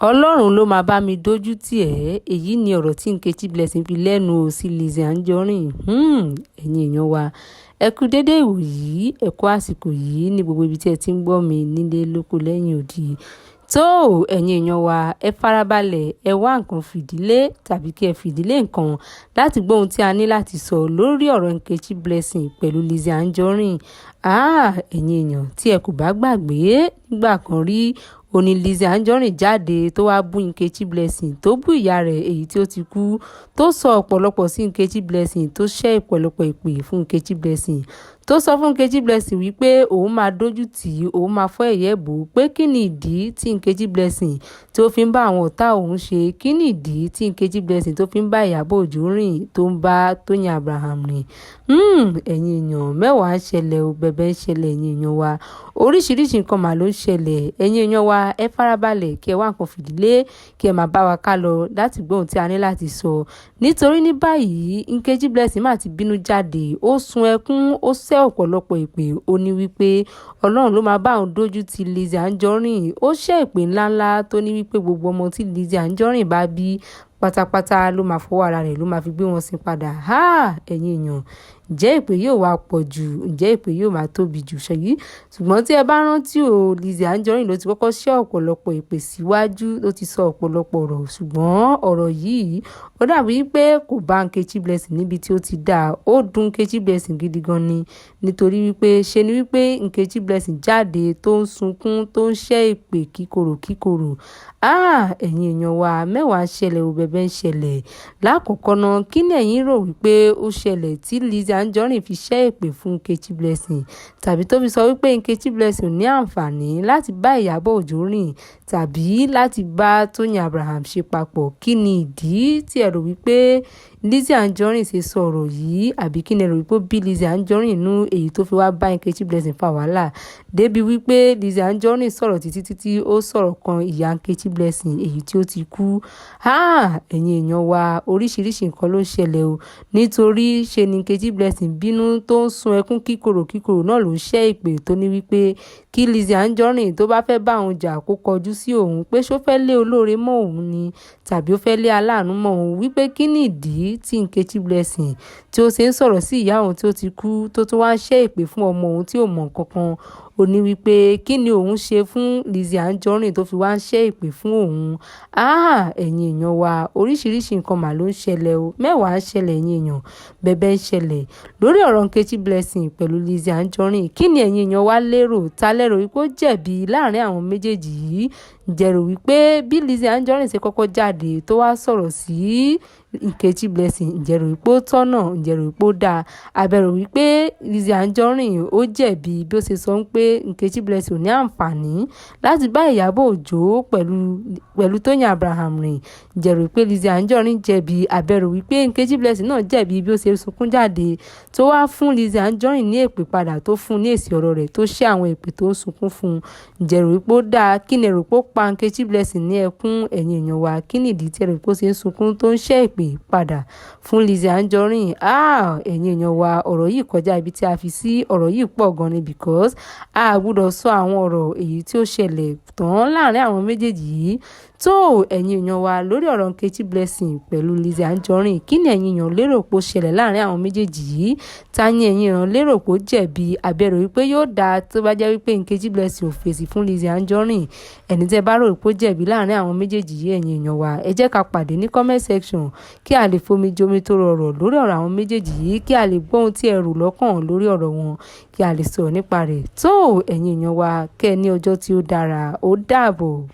ọlọ́run ló máa bá mi dójú tì ẹ́. Èyí ni ọ̀rọ̀ tí Nkechi Blessing fi lẹ́nu ò sí Lizzy Anjorin. Ẹ̀yin èèyàn wa, ẹ kú dédé ìwòyí, ẹ kú àsìkò yìí ní gbogbo ibi tí ẹ ti ń gbọ́ mi nílé lóko lẹ́yìn odi. Tó ẹ̀yin èèyàn wa, ẹ farabalẹ̀, ẹ wá nǹkan fìdílé tàbí kí ẹ fìdílé nǹkan láti gbọ́ ohun tí a ní láti sọ lórí ọ̀rọ̀ Nkechi Blessing pẹ̀lú Lizzy Anjorin. Ẹ̀yin èèyàn, tí ẹ kò bá gbàgbé nígbà kan rí, òní Lizzy Anjorin jáde tó wá bú Nkechi Blessing, tó bú ìyá rẹ̀ èyí tí ó ti kú, tó sọ ọ̀pọ̀lọpọ̀ sí Nkechi Blessing, tó ṣẹ́ ọ̀pọ̀lọpọ̀ ìpè fún Nkechi Blessing, tó sọ fún Nkechi Blessing wípé òun máa dójú tì í, òun máa fọ́ ẹ̀yẹ́ bò ó, pé kí ni ìdí tí Nkechi Blessing tó fi ń bá àwọn ọ̀tá òun ṣe, kí ni ìdí tí Nkechi Blessing tó fi ń bá Ìyábọ̀ Òjó rìn, tó ń bá Tóyìn Abraham rìn. Ẹ̀yin èèyàn, mẹ́wàá ń ṣẹlẹ̀ o, bẹ̀bẹ̀ ń ṣẹlẹ̀, ẹ̀yin èèyàn wa, oríṣiríṣi nǹkan mà ló ń ṣẹlẹ̀. Ẹ̀yin èèyàn wa, ẹ farabalẹ̀ kí ẹ wá nǹkan fìdílé, kí ẹ máa bá wa ká lọ láti gbọ́ ohun tí a ní láti sọ. Nítorí ní báyìí, Nkechi Blessing máa ti bínú jáde, ó sun ẹkún, ó sẹ́ ọ̀pọ̀lọpọ̀ ìpè, ó ní wípé ọlọ́run ló máa bá òun dójú tì Lizzy Anjorin. Ó ṣẹ́ ìpè ńláńlá tó ní wípé gbogbo ọmọ tí Lizzy Anjorin bá bí pátápátá ló máa fọwọ́ ara rẹ̀ ló máa fi gbé wọn sin padà. Ẹ̀yin èèyàn, ǹjẹ́ ìpè yóò wá pọ̀ jù? Ǹjẹ́ ìpè yóò máa tóbi jù ṣèyí? Ṣùgbọ́n tí ẹ bá rántí o, Lizzy Anjorin ló ti kọ́kọ́ ṣẹ́ ọ̀pọ̀lọpọ̀ ìpè síwájú, ló ti sọ ọ̀pọ̀lọpọ̀ ọ̀rọ̀, ṣùgbọ́n ọ̀rọ̀ yìí ó dàbí pé kò bá Nkechi Blessing níbi tí ó ti dá. Ó dùn Nkechi Blessing gidi gan ni, nítorí wípé ṣe ni wípé Nkechi Blessing jáde tó ń sunkún, tó ń ṣẹ́ ìpè kíkorò. Ẹ̀yin èèyàn wa, mẹ́wàá ń ṣẹlẹ̀ o, bẹ̀bẹ̀ ń ṣẹlẹ̀. Lákọ̀ọ́kọ́ náà, kí ni ẹ̀yin rò wípé ó ṣẹlẹ̀ tí Lizzy Anjorin fi ṣẹ́ ìpè fún Nkechi Blessing, tàbí tó fi sọ wípé Nkechi Blessing ò ní àǹfààní láti bá Ìyábọ̀ Òjó rìn tàbí láti bá Tóyìn Abraham ṣe papọ̀? Kí ni ìdí tí ẹ rò wípé Lizzy Anjorin ṣe sọ ọ̀rọ̀ yìí, àbí kí ni ẹ rò wípé ó bí Lizzy Anjorin nú èyí tó fi wá bá Nkechi Blessing fa wàhálà débi wípé Lizzy Anjorin sọ̀rọ̀ títí ó sọ̀rọ̀ kan ìyá Nkechi Blessing èyí tí ó ti kú. Ẹ̀yin èèyàn wa, oríṣiríṣi nǹkan ló ń ṣẹlẹ̀ o, nítorí ṣe ni Nkechi Blessing bínú tó ń sun ẹkún kíkorò náà ló ń ṣẹ́ ìpè tó ní wípé kí Lizzy Anjorin tó bá fẹ́ bá òun jà kó kọjú sí òun, pé ṣó fẹ́ lé olóore mọ́ òun ni tàbí ó fẹ́ lé aláàánú mọ́ òun, wípé kí ni ìdí tí Nkechi Blessing tí ó ṣe ń sọ̀rọ̀ sí ìyá òun tí ó ti kú, tó tún wá ń ṣẹ́ ìpè fún ọmọ òun tí ò mọ̀ nǹkan kan. Ó ní wípé kí ni òun ṣe fún Lizzy Anjorin tó fi wá ń ṣẹ́ ìpè fún òun. Ẹ̀yin èèyàn wa, oríṣiríṣi nǹkan mà ló ń ṣẹlẹ̀ o, mẹ́wàá ń ṣẹlẹ̀, ẹ̀yin èèyàn, bẹ̀bẹ̀ ń ṣẹlẹ̀ lórí ọ̀rọ̀ Nkechi Blessing pẹ̀lú Lizzy Anjorin. Kí ni ẹ̀yin èèyàn wa lérò? Ta lérò wípé ó jẹ̀bi láàrin àwọn méjèèjì yìí? Ǹjẹ́ rò wípé bí Lizzy Anjorin ṣe kọ́kọ́ jáde tó wá sọ̀rọ̀ sí Nkechi Blessing, ǹjẹ́ rò wípé ó tọ́nà? Ǹjẹ́ rò wípé ó dáa? Àbẹ́ rò wípé Lizzy Anjorin ó jẹ̀bi bí ó ṣe sọ pé Nkechi Blessing ò ní àǹfààní láti bá Ìyábọ̀ Òjó pẹ̀lú Tóyìn Abraham rìn? Ǹjẹ́ rò wípé Lizzy Anjorin jẹ̀bi? Àbẹ́ rò wípé Nkechi Blessing náà jẹ̀bi bí ó ṣe sunkún jáde tó wá fún Lizzy Anjorin ní èpè padà, tó fún ní èsì ọ̀rọ̀ rẹ̀, tó ṣẹ́ àwọn èpè tó ń sunkún fún? Ǹjẹ́ rò wípé ó dáa? Kí ni rò pé ó pa Nkechi Blessing ní ẹkún? Ẹ̀yin èèyàn wa, kí ni ìdí tí ẹ rò pé ó ṣe ń sunkún tó ń ṣẹ́ ìpè padà fún Lizzy Anjorin? Ẹ̀yin èèyàn wa, ọ̀rọ̀ yìí kọjá ibi tí a fi sí, ọ̀rọ̀ yìí pọ̀ gan ni, because a gbọ́dọ̀ sọ àwọn ọ̀rọ̀ èyí tí ó ṣẹlẹ̀ tán láàrin àwọn méjèèjì yìí. Tó ẹ̀yin èèyàn wa, lórí ọ̀rọ̀ Nkechi Blessing pẹ̀lú Lizzy Anjorin, kí ni ẹ̀yin èèyàn lérò pé ó ṣẹlẹ̀ láàrin àwọn méjèèjì yìí? Ta ni ẹ̀yin èèyàn lérò pé ó jẹ̀bi? Àbẹ́ rò wípé yóò dáa tó bá jẹ́ wípé Nkechi Blessing ò fèsì fún Lizzy Anjorin? Ẹni tí ẹ bá rò pé ó jẹ̀bi láàrin àwọn méjèèjì yìí, ẹ̀yin èèyàn wa, ẹ jẹ́ ká pàdé ní comment section kí a lè fomi jomi tó rọrọ̀ lórí ọ̀rọ̀ àwọn méjèèjì yìí, kí a lè gbọ́ ohun tí ẹ rò lọ́kàn lórí ọ̀rọ̀ wọn, kí a lè sọ̀rọ̀ nípa rẹ̀. Tó ẹ̀yin èèyàn wa, kẹ́ ẹ ní ọjọ́ tí ó dára. Ó dàbọ̀.